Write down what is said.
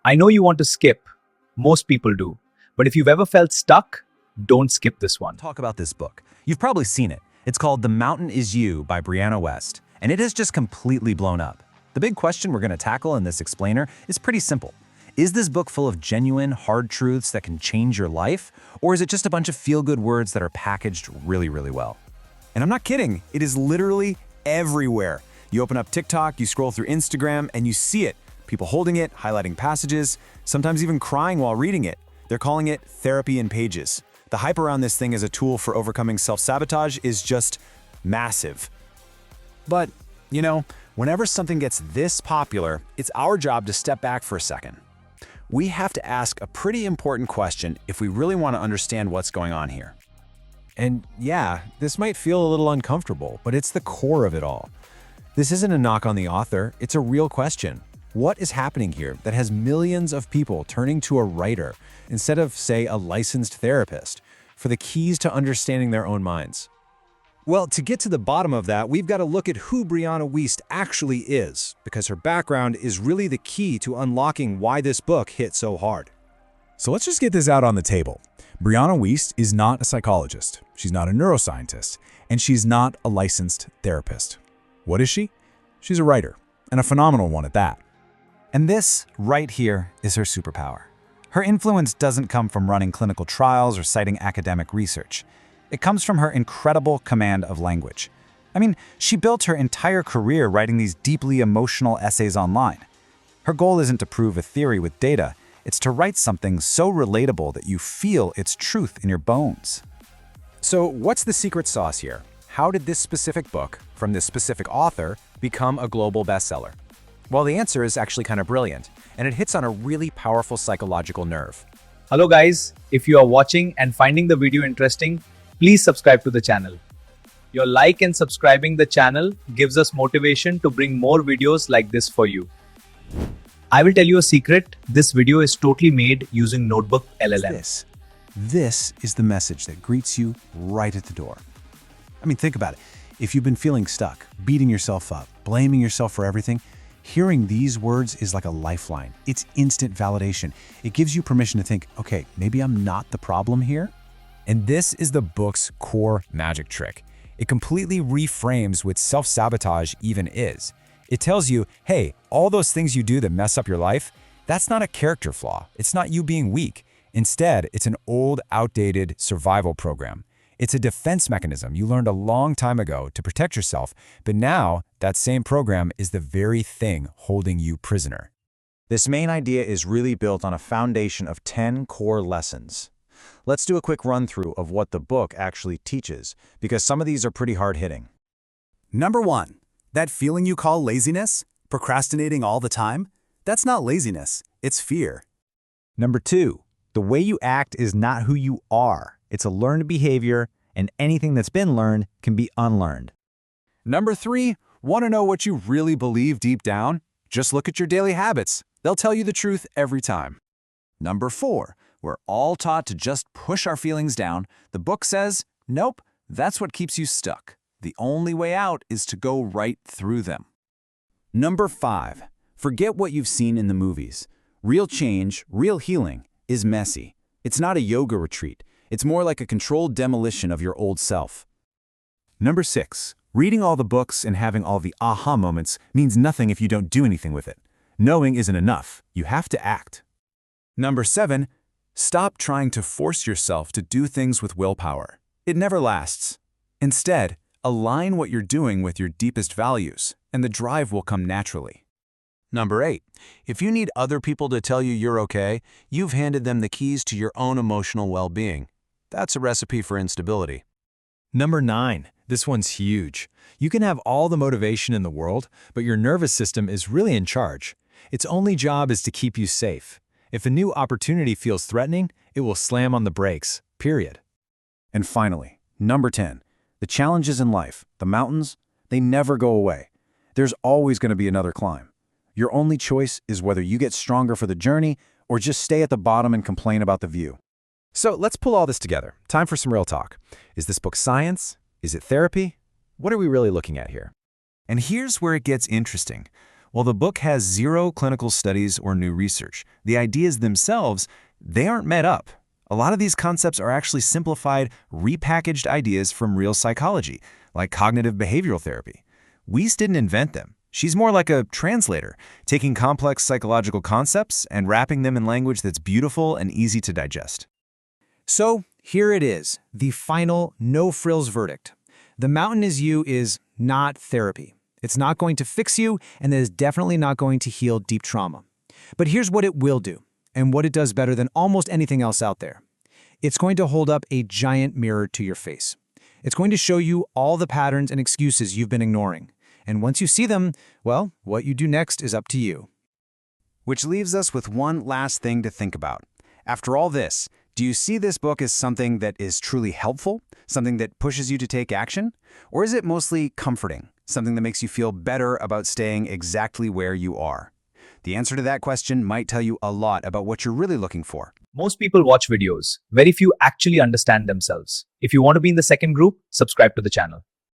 I know you want to skip. Most people do. But if you've ever felt stuck, don't skip this one. Talk about this book. You've probably seen it. It's called The Mountain Is You by Brianna Wiest, and it has just completely blown up. The big question we're going to tackle in this explainer is pretty simple. Is this book full of genuine, hard truths that can change your life, or is it just a bunch of feel-good words that are packaged really, really well? And I'm not kidding, it is literally everywhere. You open up TikTok, you scroll through Instagram, and you see it. People holding it, highlighting passages, sometimes even crying while reading it. They're calling it therapy in pages. The hype around this thing as a tool for overcoming self-sabotage is just massive. But, whenever something gets this popular, it's our job to step back for a second. We have to ask a pretty important question if we really want to understand what's going on here. And yeah, this might feel a little uncomfortable, but it's the core of it all. This isn't a knock on the author, it's a real question. What is happening here that has millions of people turning to a writer instead of, say, a licensed therapist for the keys to understanding their own minds? Well, to get to the bottom of that, we've got to look at who Brianna Wiest actually is, because her background is really the key to unlocking why this book hit so hard. So let's just get this out on the table. Brianna Wiest is not a psychologist, she's not a neuroscientist, and she's not a licensed therapist. What is she? She's a writer, and a phenomenal one at that. And this, right here, is her superpower. Her influence doesn't come from running clinical trials or citing academic research. It comes from her incredible command of language. I mean, she built her entire career writing these deeply emotional essays online. Her goal isn't to prove a theory with data, it's to write something so relatable that you feel its truth in your bones. So what's the secret sauce here? How did this specific book, from this specific author, become a global bestseller? Well, the answer is actually kind of brilliant, and it hits on a really powerful psychological nerve. Hello guys, if you are watching and finding the video interesting, please subscribe to the channel. Your like and subscribing the channel gives us motivation to bring more videos like this for you. I will tell you a secret, this video is totally made using Notebook LLM. This is the message that greets you right at the door. I mean, think about it. If you've been feeling stuck, beating yourself up, blaming yourself for everything, hearing these words is like a lifeline. It's instant validation. It gives you permission to think, okay, maybe I'm not the problem here. And this is the book's core magic trick. It completely reframes what self-sabotage even is. It tells you, hey, all those things you do that mess up your life, that's not a character flaw. It's not you being weak. Instead, it's an old, outdated survival program. It's a defense mechanism you learned a long time ago to protect yourself, but now that same program is the very thing holding you prisoner. This main idea is really built on a foundation of 10 core lessons. Let's do a quick run-through of what the book actually teaches, because some of these are pretty hard-hitting. Number 1, that feeling you call laziness, procrastinating all the time, that's not laziness, it's fear. Number 2, the way you act is not who you are. It's a learned behavior, and anything that's been learned can be unlearned. Number 3, want to know what you really believe deep down? Just look at your daily habits. They'll tell you the truth every time. Number 4, we're all taught to just push our feelings down. The book says, nope, that's what keeps you stuck. The only way out is to go right through them. Number 5, forget what you've seen in the movies. Real change, real healing, is messy. It's not a yoga retreat. It's more like a controlled demolition of your old self. Number 6, reading all the books and having all the aha moments means nothing if you don't do anything with it. Knowing isn't enough. You have to act. Number 7, stop trying to force yourself to do things with willpower. It never lasts. Instead, align what you're doing with your deepest values, and the drive will come naturally. Number 8, if you need other people to tell you you're okay, you've handed them the keys to your own emotional well-being. That's a recipe for instability. Number 9, this one's huge. You can have all the motivation in the world, but your nervous system is really in charge. Its only job is to keep you safe. If a new opportunity feels threatening, it will slam on the brakes, period. And finally, number 10, the challenges in life, the mountains, they never go away. There's always going to be another climb. Your only choice is whether you get stronger for the journey or just stay at the bottom and complain about the view. So let's pull all this together. Time for some real talk. Is this book science? Is it therapy? What are we really looking at here? And here's where it gets interesting. While the book has zero clinical studies or new research, the ideas themselves, they aren't made up. A lot of these concepts are actually simplified, repackaged ideas from real psychology, like cognitive behavioral therapy. Wiest didn't invent them. She's more like a translator, taking complex psychological concepts and wrapping them in language that's beautiful and easy to digest. So here it is, the final no-frills verdict. The Mountain Is You is not therapy. It's not going to fix you, and it is definitely not going to heal deep trauma. But here's what it will do, and what it does better than almost anything else out there. It's going to hold up a giant mirror to your face. It's going to show you all the patterns and excuses you've been ignoring. And once you see them, well, what you do next is up to you. Which leaves us with one last thing to think about. After all this, do you see this book as something that is truly helpful, something that pushes you to take action? Or is it mostly comforting, something that makes you feel better about staying exactly where you are? The answer to that question might tell you a lot about what you're really looking for. Most people watch videos. Very few actually understand themselves. If you want to be in the second group, subscribe to the channel.